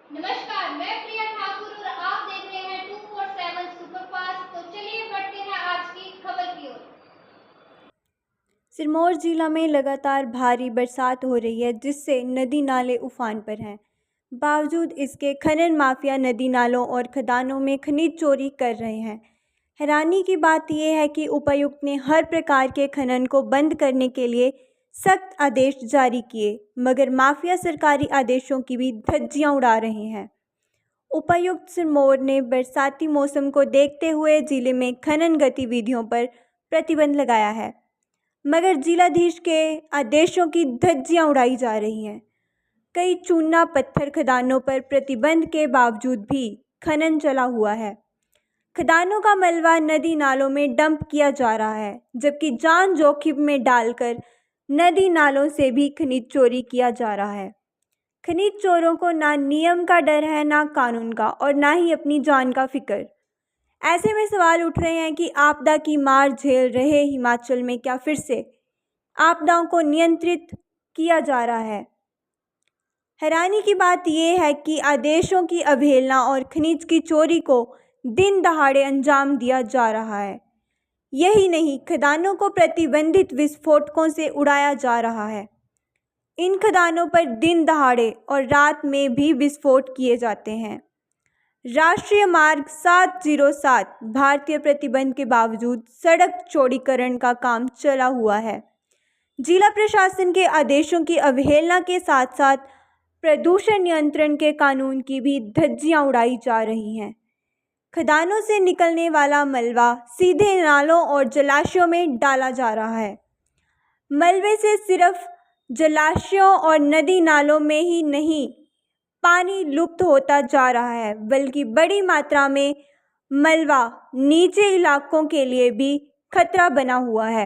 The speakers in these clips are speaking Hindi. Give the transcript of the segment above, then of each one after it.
नमस्कार, मैं प्रिया ठाकुर और आप देख रहे हैं 247 सुपरफास्ट। तो चलिए बढ़ते हैं आज की खबर की ओर। सिरमौर जिला में लगातार भारी बरसात हो रही है, जिससे नदी नाले उफान पर हैं। बावजूद इसके खनन माफिया नदी नालों और खदानों में खनिज चोरी कर रहे हैं। हैरानी की बात यह है कि उपायुक्त ने हर प्रकार के खनन को बंद करने के लिए सख्त आदेश जारी किए, मगर माफिया सरकारी आदेशों की भी धज्जियां उड़ा रहे हैं। उपायुक्त सिरमौर ने बरसाती मौसम को देखते हुए जिले में खनन गतिविधियों पर प्रतिबंध लगाया है, मगर जिलाधीश के आदेशों की धज्जियां उड़ाई जा रही हैं। कई चूना पत्थर खदानों पर प्रतिबंध के बावजूद भी खनन चला हुआ है। खदानों का मलबा नदी नालों में डंप किया जा रहा है, जबकि जान जोखिम में डालकर नदी नालों से भी खनिज चोरी किया जा रहा है। खनिज चोरों को ना नियम का डर है, ना कानून का, और ना ही अपनी जान का फिक्र। ऐसे में सवाल उठ रहे हैं कि आपदा की मार झेल रहे हिमाचल में क्या फिर से आपदाओं को नियंत्रित किया जा रहा है। हैरानी की बात यह है कि आदेशों की अवहेलना और खनिज की चोरी को दिन दहाड़े अंजाम दिया जा रहा है। यही नहीं, खदानों को प्रतिबंधित विस्फोटकों से उड़ाया जा रहा है। इन खदानों पर दिन दहाड़े और रात में भी विस्फोट किए जाते हैं। राष्ट्रीय मार्ग 707 भारतीय प्रतिबंध के बावजूद सड़क चौड़ीकरण का काम चला हुआ है। जिला प्रशासन के आदेशों की अवहेलना के साथ साथ प्रदूषण नियंत्रण के कानून की भी धज्जियां उड़ाई जा रही हैं। खदानों से निकलने वाला मलबा सीधे नालों और जलाशयों में डाला जा रहा है। मलबे से सिर्फ जलाशयों और नदी नालों में ही नहीं, पानी लुप्त होता जा रहा है, बल्कि बड़ी मात्रा में मलबा नीचे इलाकों के लिए भी खतरा बना हुआ है।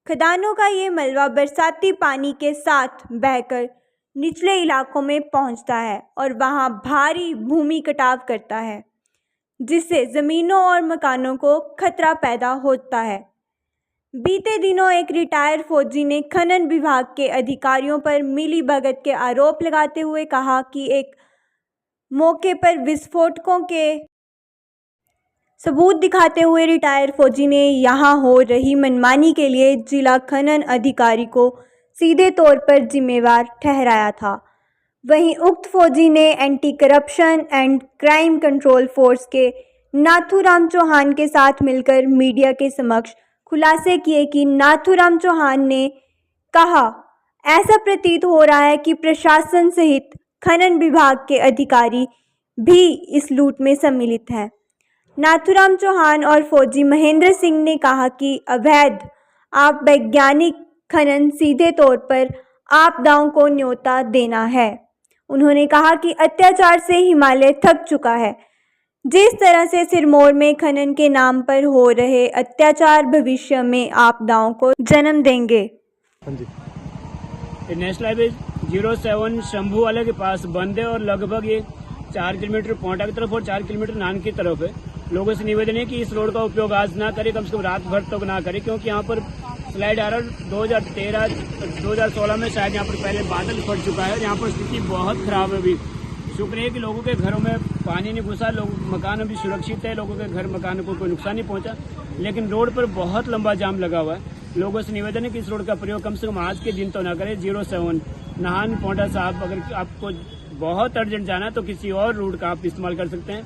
खदानों का ये मलबा बरसाती पानी के साथ बहकर निचले इलाकों में पहुंचता है और वहां भारी भूमि कटाव करता है, जिससे ज़मीनों और मकानों को खतरा पैदा होता है। बीते दिनों एक रिटायर्ड फौजी ने खनन विभाग के अधिकारियों पर मिलीभगत के आरोप लगाते हुए कहा कि एक मौके पर विस्फोटकों के सबूत दिखाते हुए रिटायर्ड फौजी ने यहां हो रही मनमानी के लिए जिला खनन अधिकारी को सीधे तौर पर जिम्मेवार ठहराया था। वहीं उक्त फौजी ने anti corruption and crime control force के नाथूराम चौहान के साथ मिलकर मीडिया के समक्ष खुलासे किए कि नाथूराम चौहान ने कहा, ऐसा प्रतीत हो रहा है कि प्रशासन सहित खनन विभाग के अधिकारी भी इस लूट में सम्मिलित हैं। नाथूराम चौहान और फौजी महेंद्र सिंह ने कहा कि अवैध वैज्ञानिक खनन सीधे तौर पर आपदाओं को न्योता देना है। उन्होंने कहा कि अत्याचार से हिमालय थक चुका है। जिस तरह से सिरमौर में खनन के नाम पर हो रहे अत्याचार भविष्य में आपदाओं को जन्म देंगे। नेशनल हाईवे 07 शंभू वाले के पास बंद है और लगभग ये 4 किलोमीटर पोंटा की तरफ और 4 किलोमीटर नान की तरफ है। लोगों से निवेदन है कि इस रोड का उपयोग आज ना करें, कम से कम रात भर तक ना करें, क्योंकि यहाँ पर स्लाइड आ रहा है। 2016 में शायद यहाँ पर पहले बादल फट चुका है। यहाँ पर स्थिति बहुत खराब है। अभी शुक्र है कि लोगों के घरों में पानी नहीं घुसा, मकान अभी सुरक्षित है, लोगों के घर मकान को कोई नुकसान नहीं पहुंचा, लेकिन रोड पर बहुत लंबा जाम लगा हुआ है। लोगों से निवेदन है कि इस रोड का प्रयोग कम से कम आज के दिन तो ना करें। 07 नाहन पोंटा साहब, अगर आपको बहुत अर्जेंट जाना है तो किसी और रूट का आप इस्तेमाल कर सकते हैं,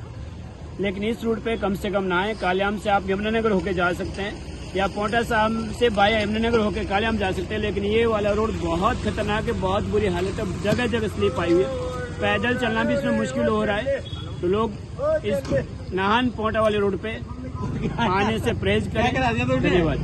लेकिन इस रूट पे कम से कम ना आए। कालियाम से आप यमुनानगर होकर जा सकते हैं या पोंटा साहब से बाया यमुनानगर होकर कालियाम जा सकते हैं, लेकिन ये वाला रोड बहुत खतरनाक है, बहुत बुरी हालत है, जगह जगह स्लिप आई हुई है। पैदल चलना भी इसमें मुश्किल हो रहा है। तो लोग इस नाहन पोंटा वाले रोड पे आने से परहेज करें। धन्यवाद।